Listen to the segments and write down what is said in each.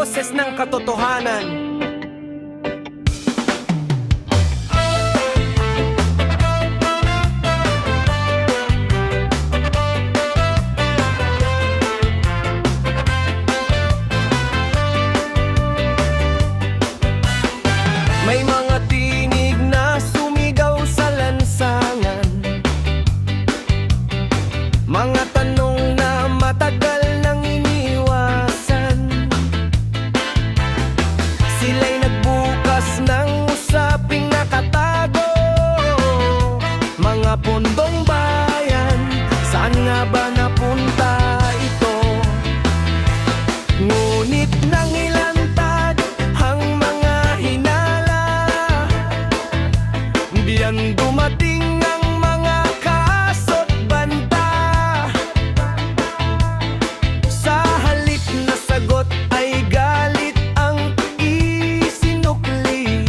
boses ng katotohanan. May mga tinig na sumigaw sa lansangan, mga tanong na matagal nang iniwasan. Sila'y nagbukas ng usaping nakatago. Mga pundong bayan, saan nga ba napunta ito? Ngunit nang ilantad ang mga hinala, diyan dumating ang mga kaso't banta. Sa halip na sagot ay galit ang isinukli,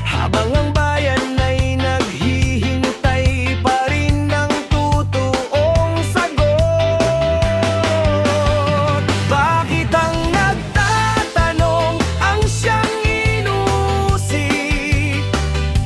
habang ang bayan ay naghihintay pa rin ng totoong sagot. Bakit ang nagtatanong ang siyang inusik?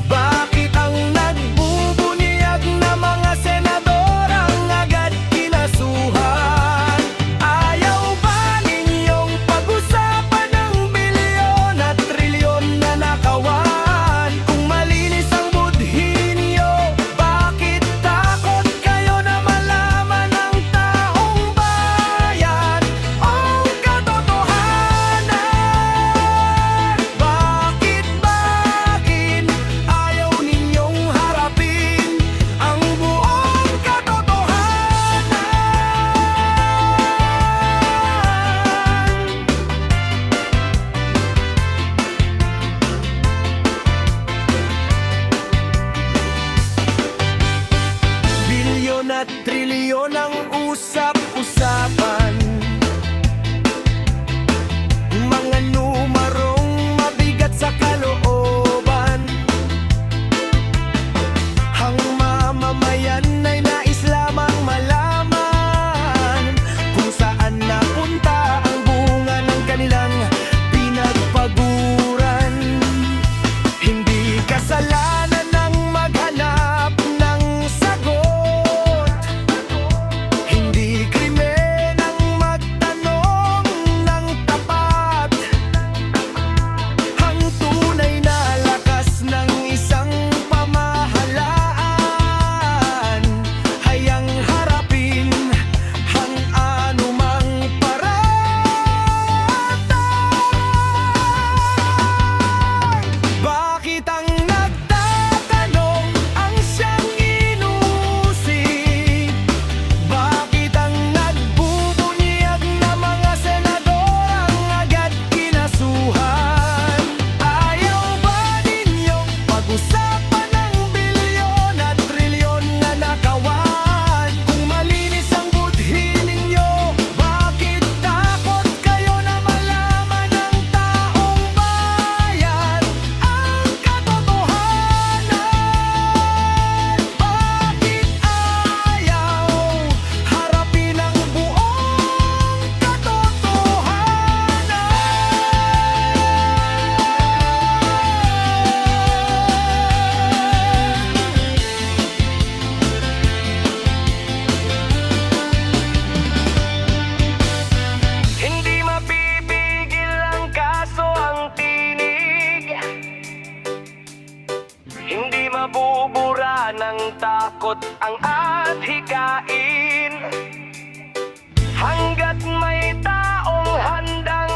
Bakit ang nagbubunyag na mga senador ang agad kinasuhan? Ayaw ba ninyong pag-usapan ng bilyon at trilyon na nakawan? Kung malinis ang budhi niyo, bakit takot kayo na malaman ng taong bayan ang katotohanan? Bakit ayaw ninyong harapin ang buong katotohanan? Bilyon at trilyon ang usap-usapan, mga numarong mabigat sa kalooban. Ang mamamayan ay nais lamang malaman kung saan napunta ang bunga ng kanilang pinagpaguran. Hindi kasalanan ng maghanap ng sagot, hindi krimen ang magtanong ng tapat. Ang tunay na lakas ng isang pamahalaan ay ang harapin ang anumang paratang. Bakit ang nagtatanong ang siyang inusik? Bakit ang nagbubunyag na mga senador ang agad kinasuhan? Ayaw ba ninyong pag-usapan ng bilyon at trilyon na nakawan? Kung malinis ang budhi ninyo, bakit takot kayo na malaman ng taong bayan ang katotohanan? Bakit ayaw harapin ang buong katotohanan? Hindi mapipigil ang kaso ang tinig, hindi mabubura ng takot ang adhikain. Hanggat may taong handang